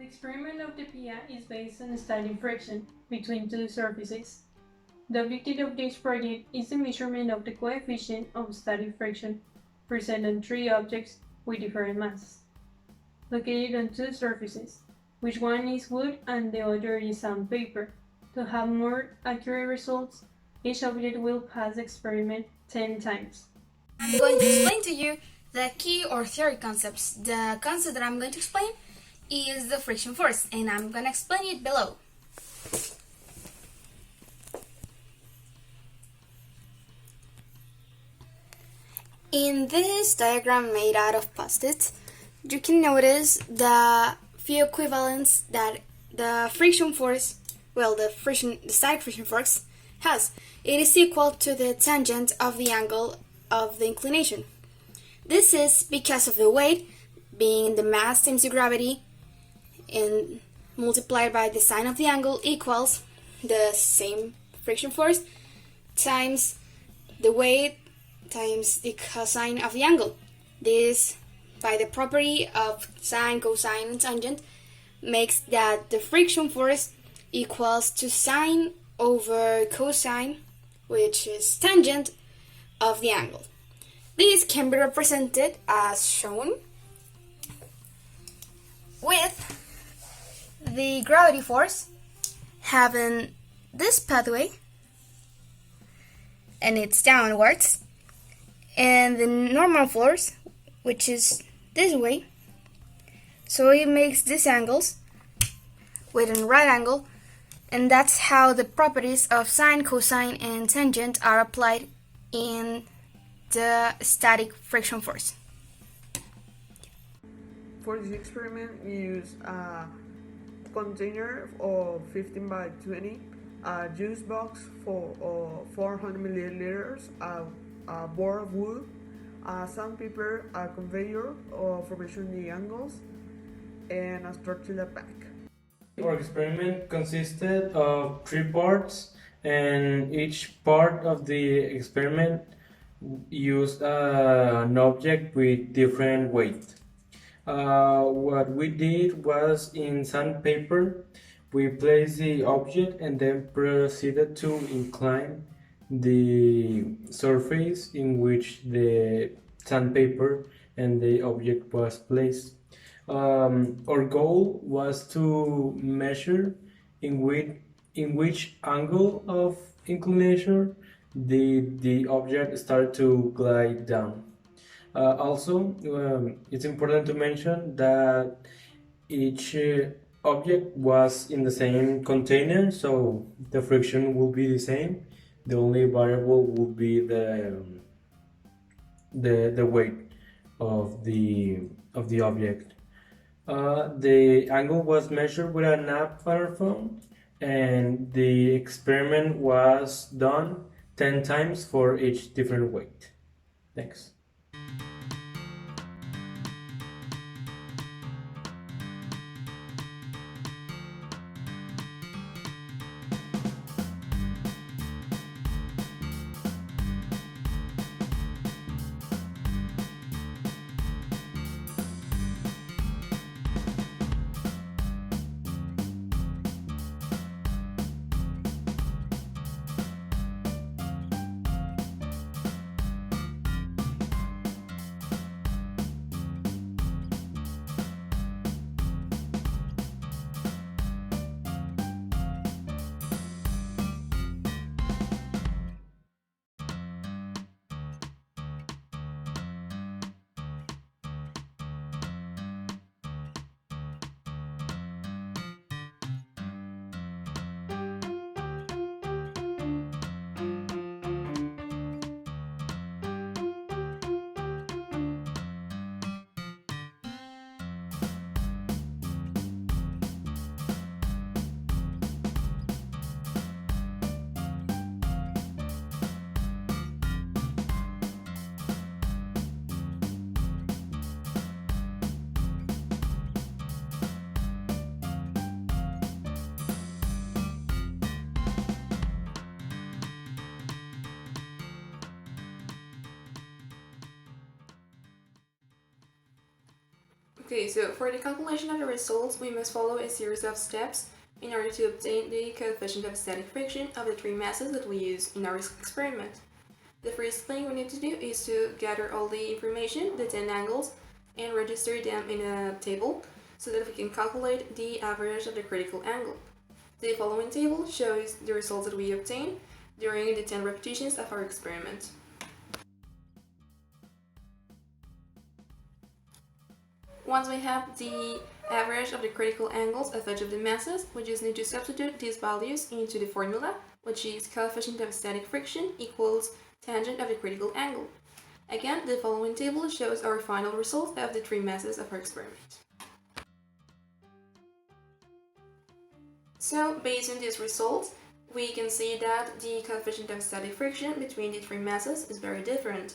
The experiment of the PIA is based on studying friction between two surfaces. The objective of this project is the measurement of the coefficient of static friction present on three objects with different masses, located on two surfaces, which one is wood and the other is sandpaper. To have more accurate results, each object will pass the experiment 10 times. I'm going to explain to you the key or theory concepts. The concept that I'm going to explain is the friction force, and I'm going to explain it below. In this diagram made out of post-its, you can notice the few equivalents that the friction force, the static friction force has. It is equal to the tangent of the angle of the inclination. This is because of the weight being the mass times the gravity and multiplied by the sine of the angle equals the same friction force times the weight times the cosine of the angle. This, by the property of sine, cosine, and tangent, makes that the friction force equals to sine over cosine, which is tangent of the angle. This can be represented as shown with the gravity force having this pathway and it's downwards, and the normal force, which is this way, so it makes these angles with a right angle, and that's how the properties of sine, cosine, and tangent are applied in the static friction force. For this experiment, we use a container of 15 by 20, a juice box for 400 milliliters, a board of wood, a sandpaper, a conveyor for measuring the angles, and a tortilla pack. Our experiment consisted of three parts, and each part of the experiment used an object with different weight. What we did was, in sandpaper, we placed the object and then proceeded to incline the surface in which the sandpaper and the object was placed. Our goal was to measure in which angle of inclination the object started to glide down. Also, it's important to mention that each object was in the same container, so the friction will be the same. The only variable will be the weight of the object. The angle was measured with a napper phone, and the experiment was done 10 times for each different weight. Thanks. Okay, so for the calculation of the results, we must follow a series of steps in order to obtain the coefficient of static friction of the three masses that we use in our experiment. The first thing we need to do is to gather all the information, the 10 angles, and register them in a table so that we can calculate the average of the critical angle. The following table shows the results that we obtained during the 10 repetitions of our experiment. Once we have the average of the critical angles of each of the masses, we just need to substitute these values into the formula, which is coefficient of static friction equals tangent of the critical angle. Again, the following table shows our final result of the three masses of our experiment. So, based on these results, we can see that the coefficient of static friction between the three masses is very different.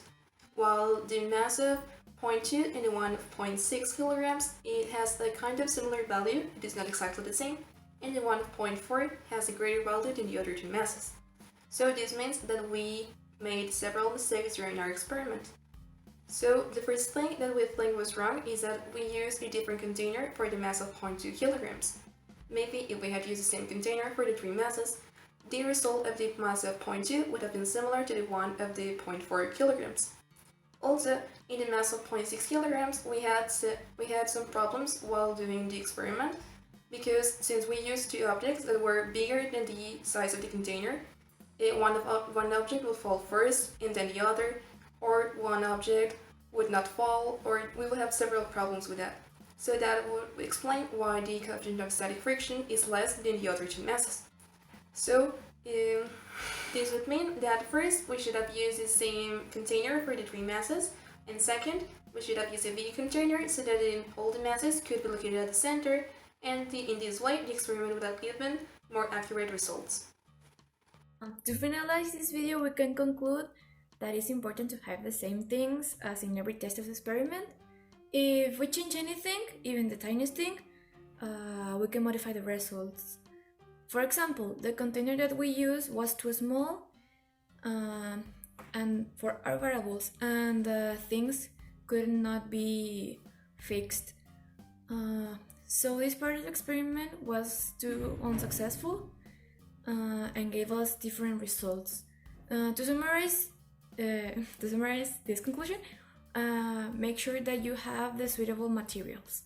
While the mass of 0.2 and the one of 0.6 kilograms, it has a kind of similar value, it is not exactly the same, and the one of 0.4 has a greater value than the other two masses. So this means that we made several mistakes during our experiment. So the first thing that we think was wrong is that we used a different container for the mass of 0.2 kilograms. Maybe if we had used the same container for the three masses, the result of the mass of 0.2 would have been similar to the one of the 0.4 kilograms. Also, in the mass of 0.6 kilograms, we had some problems while doing the experiment, because since we used two objects that were bigger than the size of the container, one object would fall first and then the other, or one object would not fall, or we will have several problems with that. So that would explain why the coefficient of static friction is less than the other two masses. So this would mean that first we should have used the same container for the three masses, and second we should have used a big container so that all the masses could be located at the center, and in this way the experiment would have given more accurate results. To finalize this video, we can conclude that it's important to have the same things as in every test of experiment. If we change anything, even the tiniest thing, we can modify the results. For example, the container that we used was too small and for our variables, and things could not be fixed. So this part of the experiment was too unsuccessful and gave us different results. To summarize this conclusion, make sure that you have the suitable materials.